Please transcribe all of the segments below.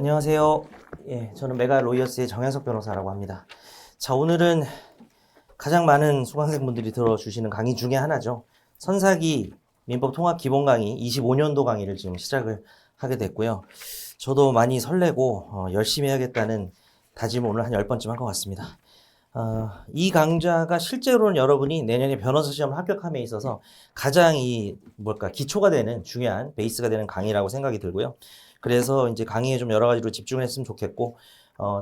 안녕하세요. 예, 저는 메가로이어스의 정현석 변호사라고 합니다. 자, 오늘은 가장 많은 수강생분들이 들어주시는 강의 중에 하나죠. 선사기 민법 통합 기본 강의 25년도 강의를 지금 시작을 하게 됐고요. 저도 많이 설레고 열심히 해야겠다는 다짐을 오늘 한 10번쯤 한 것 같습니다. 이 강좌가 실제로는 여러분이 내년에 변호사 시험 합격함에 있어서 가장 기초가 되는 중요한 베이스가 되는 강의라고 생각이 들고요. 그래서 이제 강의에 좀 여러 가지로 집중을 했으면 좋겠고,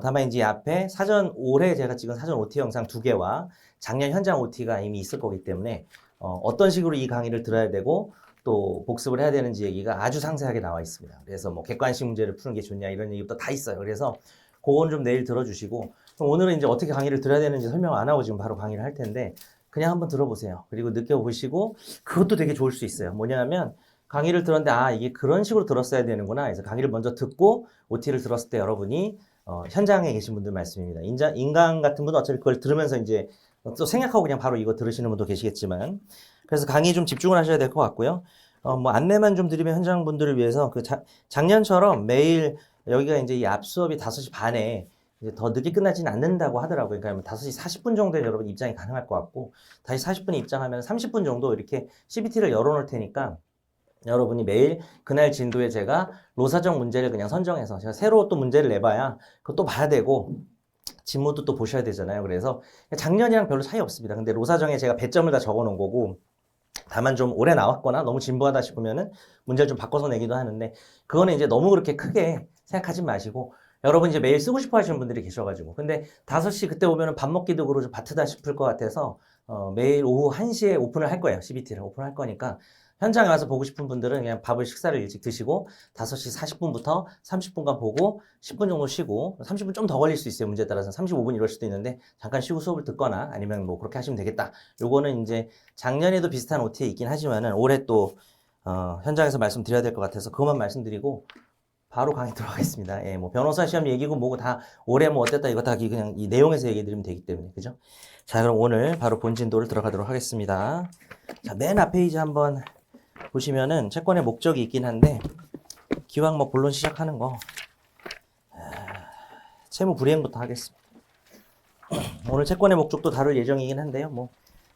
다만 이제 앞에 올해 제가 찍은 사전 OT 영상 2개와 작년 현장 OT가 이미 있을 거기 때문에, 어떤 식으로 이 강의를 들어야 되고, 또 복습을 해야 되는지 얘기가 아주 상세하게 나와 있습니다. 그래서 뭐 객관식 문제를 푸는 게 좋냐 이런 얘기부터 다 있어요. 그래서 그건 좀 내일 들어주시고, 그럼 오늘은 이제 어떻게 강의를 들어야 되는지 설명 안 하고 지금 바로 강의를 할 텐데, 그냥 한번 들어보세요. 그리고 느껴보시고, 그것도 되게 좋을 수 있어요. 뭐냐면, 강의를 들었는데, 이게 그런 식으로 들었어야 되는구나. 그래서 강의를 먼저 듣고, OT를 들었을 때 여러분이, 현장에 계신 분들 말씀입니다. 인강 같은 분은 어차피 그걸 들으면서 이제 또 생각하고 그냥 바로 이거 들으시는 분도 계시겠지만, 그래서 강의에 좀 집중을 하셔야 될 것 같고요. 뭐 안내만 좀 드리면 현장 분들을 위해서 작년처럼 매일 여기가 이제 이 앞 수업이 5시 반에 이제 더 늦게 끝나지는 않는다고 하더라고요. 그러니까 5시 40분 정도에 여러분 입장이 가능할 것 같고, 다시 40분에 입장하면 30분 정도 이렇게 CBT를 열어놓을 테니까, 여러분이 매일 그날 진도에 제가 로사정 문제를 그냥 선정해서 제가 새로 또 문제를 내봐야 그것도 봐야 되고 진모도 또 보셔야 되잖아요. 그래서 작년이랑 별로 차이 없습니다. 근데 로사정에 제가 배점을 다 적어 놓은 거고, 다만 좀 오래 나왔거나 너무 진부하다 싶으면은 문제를 좀 바꿔서 내기도 하는데, 그거는 이제 너무 그렇게 크게 생각하지 마시고, 여러분 이제 매일 쓰고 싶어 하시는 분들이 계셔가지고, 근데 5시 그때 오면은 밥 먹기도 그러고 좀 바트다 싶을 것 같아서 매일 오후 1시에 오픈을 할 거예요. CBT를 오픈할 거니까 현장에 와서 보고 싶은 분들은 그냥 식사를 일찍 드시고 5시 40분부터 30분간 보고 10분 정도 쉬고, 30분 좀 더 걸릴 수 있어요. 문제에 따라서 35분 이럴 수도 있는데 잠깐 쉬고 수업을 듣거나 아니면 뭐 그렇게 하시면 되겠다. 요거는 이제 작년에도 비슷한 OT에 있긴 하지만은 올해 또 현장에서 말씀드려야 될 것 같아서 그것만 말씀드리고 바로 강의 들어가겠습니다. 예, 뭐 변호사 시험 얘기고 뭐고 다 올해 뭐 어땠다 이거 다 그냥 이 내용에서 얘기해 드리면 되기 때문에, 그죠? 자, 그럼 오늘 바로 본진도를 들어가도록 하겠습니다. 자, 맨 앞 페이지 한번 보시면은 채권의 목적이 있긴 한데, 기왕 뭐 본론 시작하는 거 채무 불이행부터 하겠습니다. 오늘 채권의 목적도 다룰 예정이긴 한데요. 뭐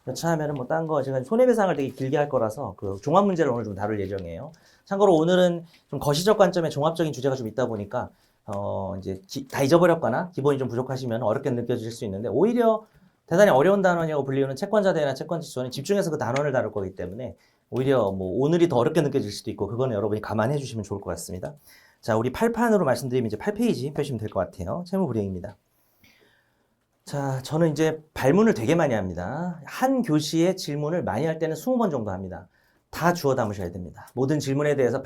여차하면은 뭐 딴 거 제가 손해배상을 되게 길게 할 거라서 그 종합 문제를 오늘 좀 다룰 예정이에요. 참고로 오늘은 좀 거시적 관점의 종합적인 주제가 좀 있다 보니까 이제 다 잊어버렸거나 기본이 좀 부족하시면 어렵게 느껴질 수 있는데, 오히려 대단히 어려운 단원이라고 불리우는 채권자대나 채권지수는 집중해서 그 단원을 다룰 거기 때문에 오히려 뭐 오늘이 더 어렵게 느껴질 수도 있고, 그거는 여러분이 감안해 주시면 좋을 것 같습니다. 자, 우리 8판으로 말씀드리면 이제 8페이지 펴시면 될 것 같아요. 채무 불이행입니다. 자, 저는 이제 발문을 되게 많이 합니다. 한 교시에 질문을 많이 할 때는 20번 정도 합니다. 다 주워 담으셔야 됩니다. 모든 질문에 대해서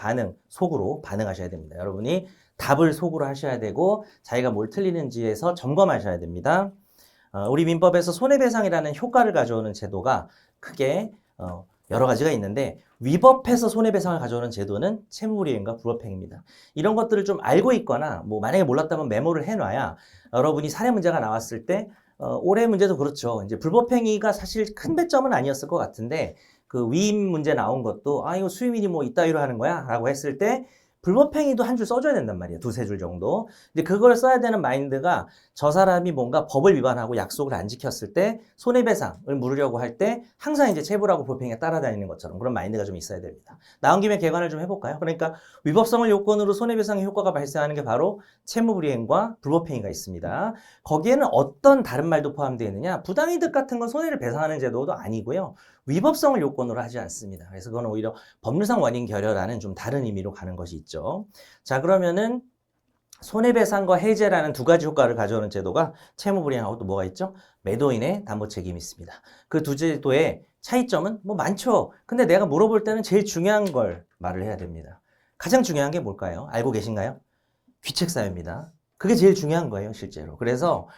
속으로 반응하셔야 됩니다. 여러분이 답을 속으로 하셔야 되고, 자기가 뭘 틀리는지에서 점검하셔야 됩니다. 우리 민법에서 손해배상이라는 효과를 가져오는 제도가 크게 여러 가지가 있는데, 위법해서 손해배상을 가져오는 제도는 채무불이행과 불법행위입니다. 이런 것들을 좀 알고 있거나 뭐 만약에 몰랐다면 메모를 해놔야 여러분이 사례 문제가 나왔을 때 올해 문제도 그렇죠. 이제 불법행위가 사실 큰 배점은 아니었을 것 같은데, 그 위임 문제 나온 것도 이거 수임인이 뭐 이따위로 하는 거야 라고 했을 때 불법행위도 한 줄 써줘야 된단 말이에요. 2-3줄 정도. 근데 그걸 써야 되는 마인드가, 저 사람이 뭔가 법을 위반하고 약속을 안 지켰을 때 손해배상을 물으려고 할 때 항상 이제 체불하고 불법행위가 따라다니는 것처럼 그런 마인드가 좀 있어야 됩니다. 나온 김에 개관을 좀 해볼까요? 그러니까 위법성을 요건으로 손해배상의 효과가 발생하는 게 바로 채무불이행과 불법행위가 있습니다. 거기에는 어떤 다른 말도 포함되어 있느냐? 부당이득 같은 건 손해를 배상하는 제도도 아니고요. 위법성을 요건으로 하지 않습니다. 그래서 그건 오히려 법률상 원인 결여라는 좀 다른 의미로 가는 것이 있죠. 자, 그러면은 손해배상과 해제라는 두 가지 효과를 가져오는 제도가 채무불이행하고 또 뭐가 있죠? 매도인의 담보 책임이 있습니다. 그 두 제도의 차이점은 뭐 많죠. 근데 내가 물어볼 때는 제일 중요한 걸 말을 해야 됩니다. 가장 중요한 게 뭘까요? 알고 계신가요? 귀책사유입니다. 그게 제일 중요한 거예요, 실제로. 그래서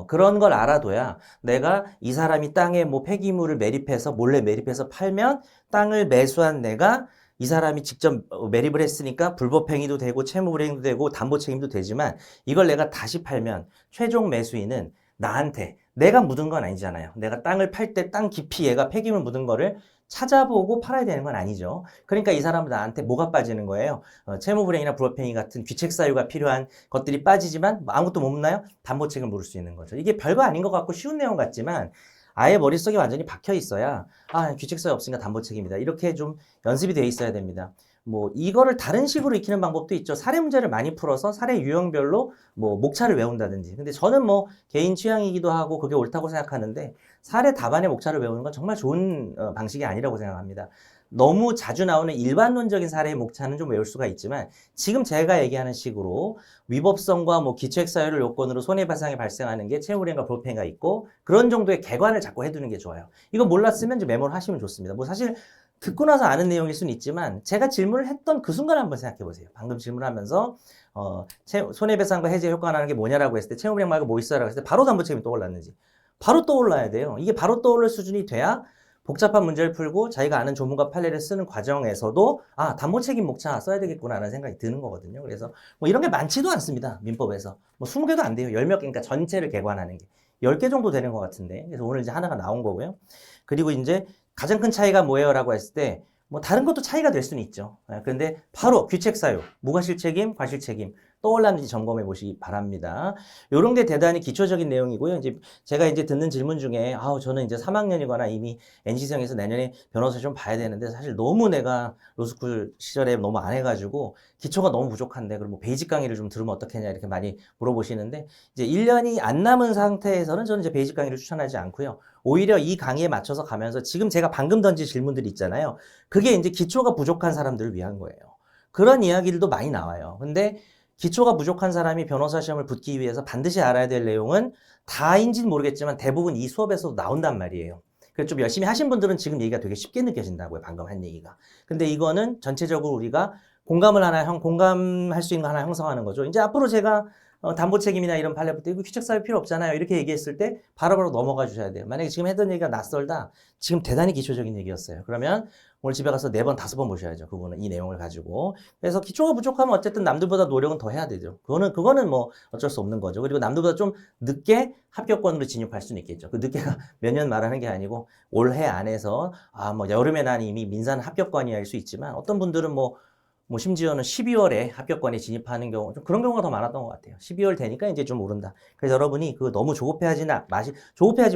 그런 걸 알아둬야 내가 이 사람이 땅에 뭐 폐기물을 매립해서 몰래 매립해서 팔면 땅을 매수한 내가 이 사람이 직접 매립을 했으니까 불법행위도 되고 채무불이행도 되고 담보 책임도 되지만, 이걸 내가 다시 팔면 최종 매수인은 나한테, 내가 묻은 건 아니잖아요. 내가 땅을 팔 때 땅 깊이 얘가 폐기물 묻은 거를 찾아보고 팔아야 되는 건 아니죠. 그러니까 이 사람은 나한테 뭐가 빠지는 거예요? 채무불이행이나 불법행위 같은 귀책 사유가 필요한 것들이 빠지지만 뭐 아무것도 못 묻나요? 담보책을 물을 수 있는 거죠. 이게 별거 아닌 것 같고 쉬운 내용 같지만 아예 머릿속에 완전히 박혀 있어야 귀책 사유 없으니까 담보책입니다. 이렇게 좀 연습이 돼 있어야 됩니다. 뭐 이거를 다른 식으로 익히는 방법도 있죠. 사례 문제를 많이 풀어서 사례 유형별로 뭐 목차를 외운다든지. 근데 저는 뭐 개인 취향이기도 하고 그게 옳다고 생각하는데 사례 답안의 목차를 외우는 건 정말 좋은 방식이 아니라고 생각합니다. 너무 자주 나오는 일반론적인 사례의 목차는 좀 외울 수가 있지만 지금 제가 얘기하는 식으로 위법성과 뭐 기초액사유를 요건으로 손해배상이 발생하는 게 채무불이행과 불법행위가 있고 그런 정도의 개관을 자꾸 해두는 게 좋아요. 이거 몰랐으면 이제 메모를 하시면 좋습니다. 뭐 사실 듣고 나서 아는 내용일 수는 있지만 제가 질문을 했던 그 순간 한번 생각해 보세요. 방금 질문하면서 손해배상과 해제 효과가 나는 게 뭐냐라고 했을 때 채무불이행 말고 뭐 있어라고 했을 때 바로 담보책임이 떠올랐는지 바로 떠올라야 돼요. 이게 바로 떠오를 수준이 돼야 복잡한 문제를 풀고 자기가 아는 조문과 판례를 쓰는 과정에서도 담보책임 목차 써야 되겠구나라는 생각이 드는 거거든요. 그래서 뭐 이런 게 많지도 않습니다. 민법에서. 뭐 20개도 안 돼요. 10몇 개, 그러니까 전체를 개관하는 게. 10개 정도 되는 것 같은데. 그래서 오늘 이제 하나가 나온 거고요. 그리고 이제 가장 큰 차이가 뭐예요? 라고 했을 때 뭐 다른 것도 차이가 될 수는 있죠. 그런데 바로 귀책사유, 무과실책임, 과실책임 떠올랐는지 점검해 보시기 바랍니다. 요런 게 대단히 기초적인 내용이고요. 이제 제가 이제 듣는 질문 중에 저는 이제 3학년이거나 이미 NC성에서 내년에 변호사 좀 봐야 되는데 사실 너무 내가 로스쿨 시절에 너무 안 해가지고 기초가 너무 부족한데 그럼 뭐 베이직 강의를 좀 들으면 어떻겠냐 이렇게 많이 물어보시는데 이제 1년이 안 남은 상태에서는 저는 이제 베이직 강의를 추천하지 않고요. 오히려 이 강의에 맞춰서 가면서 지금 제가 방금 던진 질문들이 있잖아요. 그게 이제 기초가 부족한 사람들을 위한 거예요. 그런 이야기들도 많이 나와요. 근데 기초가 부족한 사람이 변호사 시험을 붙기 위해서 반드시 알아야 될 내용은 다인지는 모르겠지만 대부분 이 수업에서도 나온단 말이에요. 그래서 좀 열심히 하신 분들은 지금 얘기가 되게 쉽게 느껴진다고요. 방금 한 얘기가. 근데 이거는 전체적으로 우리가 공감할 수 있는 거 하나 형성하는 거죠. 이제 앞으로 제가 담보 책임이나 이런 판례 때 이거 귀책사유 필요 없잖아요. 이렇게 얘기했을 때 바로바로 넘어가 주셔야 돼요. 만약에 지금 했던 얘기가 낯설다. 지금 대단히 기초적인 얘기였어요. 그러면 오늘 집에 가서 4번, 5번 보셔야죠. 그분은 이 내용을 가지고. 그래서 기초가 부족하면 어쨌든 남들보다 노력은 더 해야 되죠. 그거는 뭐 어쩔 수 없는 거죠. 그리고 남들보다 좀 늦게 합격권으로 진입할 수는 있겠죠. 그 늦게가 몇 년 말하는 게 아니고 올해 안에서 뭐 여름에 난 이미 민사는 합격권이야일 수 있지만 어떤 분들은 뭐 심지어는 12월에 합격권에 진입하는 경우, 좀 그런 경우가 더 많았던 것 같아요. 12월 되니까 이제 좀 오른다. 그래서 여러분이 그거 너무 조급해하지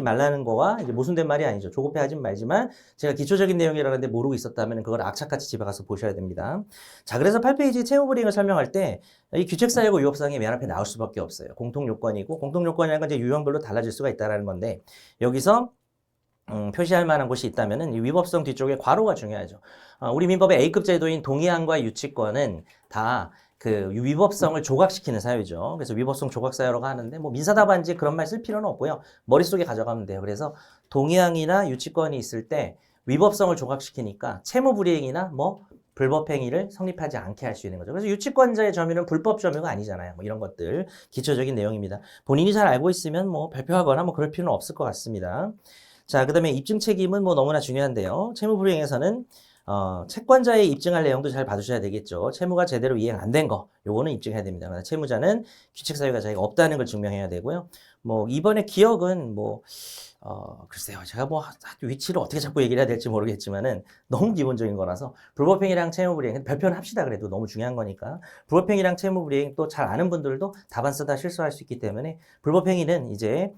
말라는 거와 이제 모순된 말이 아니죠. 조급해하진 말지만 제가 기초적인 내용이라는데 모르고 있었다면 그걸 악착같이 집에 가서 보셔야 됩니다. 자, 그래서 8페이지 채무불이행을 설명할 때 이 규책사유고 위법사항이 맨 앞에 나올 수밖에 없어요. 공통요건이고, 공통요건이라는 건 이제 유형별로 달라질 수가 있다는 건데, 여기서 표시할 만한 곳이 있다면은 이 위법성 뒤쪽에 괄호가 중요하죠. 우리 민법의 A급 제도인 동의안과 유치권은 다 그 위법성을 조각시키는 사유죠. 그래서 위법성 조각 사유라고 하는데 뭐 민사답안지 그런 말 쓸 필요는 없고요. 머릿속에 가져가면 돼요. 그래서 동의안이나 유치권이 있을 때 위법성을 조각시키니까 채무불이행이나 뭐 불법행위를 성립하지 않게 할 수 있는 거죠. 그래서 유치권자의 점유는 불법 점유가 아니잖아요. 뭐 이런 것들 기초적인 내용입니다. 본인이 잘 알고 있으면 뭐 발표하거나 뭐 그럴 필요는 없을 것 같습니다. 자, 그 다음에 입증 책임은 뭐 너무나 중요한데요. 채무불이행에서는 채권자의 입증할 내용도 잘 봐주셔야 되겠죠. 채무가 제대로 이행 안 된 거, 요거는 입증해야 됩니다. 채무자는 규책 사유가 자기가 없다는 걸 증명해야 되고요. 뭐 이번에 기억은 글쎄요. 제가 뭐 위치를 어떻게 자꾸 얘기를 해야 될지 모르겠지만은 너무 기본적인 거라서 불법행위랑 채무불이행 별표는 합시다. 그래도 너무 중요한 거니까 불법행위랑 채무불이행 또 잘 아는 분들도 답안 쓰다 실수할 수 있기 때문에 불법행위는 이제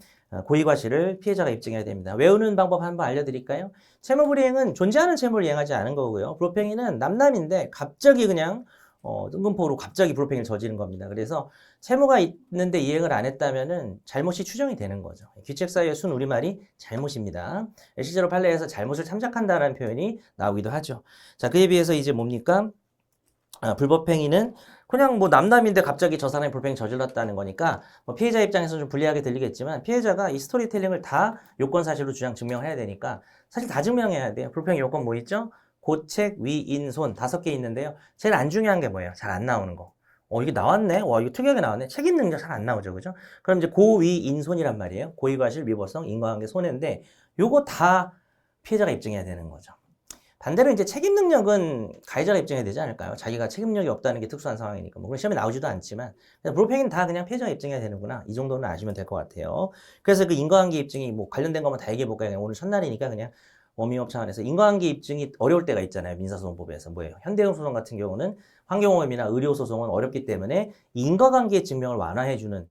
고의과실을 피해자가 입증해야 됩니다. 외우는 방법 한번 알려드릴까요? 채무불이행은 존재하는 채무를 이행하지 않은 거고요. 불법행위는 남남인데 갑자기 그냥 뜬금포로 갑자기 불법행위를 저지른 겁니다. 그래서 채무가 있는데 이행을 안 했다면은 잘못이 추정이 되는 거죠. 규책사유의 순 우리말이 잘못입니다. 실제로 판례에서 잘못을 참작한다라는 표현이 나오기도 하죠. 자, 그에 비해서 이제 뭡니까? 불법행위는 그냥 뭐 남남인데 갑자기 저 사람이 불법행위 저질렀다는 거니까 뭐 피해자 입장에서 좀 불리하게 들리겠지만 피해자가 이 스토리텔링을 다 요건 사실로 주장을 해야 되니까 사실 다 증명해야 돼요. 불법행위 요건 뭐 있죠? 고책, 위, 인, 손 5개 있는데요. 제일 안 중요한 게 뭐예요? 잘 안 나오는 거. 이게 나왔네? 와, 이거 특이하게 나왔네? 책임 능력 잘 안 나오죠, 그죠? 그럼 이제 고, 위, 인, 손이란 말이에요. 고의과실, 위법성, 인과관계, 손해인데 요거 다 피해자가 입증해야 되는 거죠. 반대로 이제 책임 능력은 가해자가 입증해야 되지 않을까요? 자기가 책임력이 없다는 게 특수한 상황이니까. 뭐, 시험에 나오지도 않지만. 불법행위는 다 그냥 피해자가 입증해야 되는구나. 이 정도는 아시면 될 것 같아요. 그래서 그 인과관계 입증이 뭐 관련된 것만 다 얘기해 볼까요? 오늘 첫날이니까 그냥 워밍업 차원에서 인과관계 입증이 어려울 때가 있잖아요. 민사소송법에서 뭐예요? 현대형 소송 같은 경우는 환경오염이나 의료소송은 어렵기 때문에 인과관계 증명을 완화해주는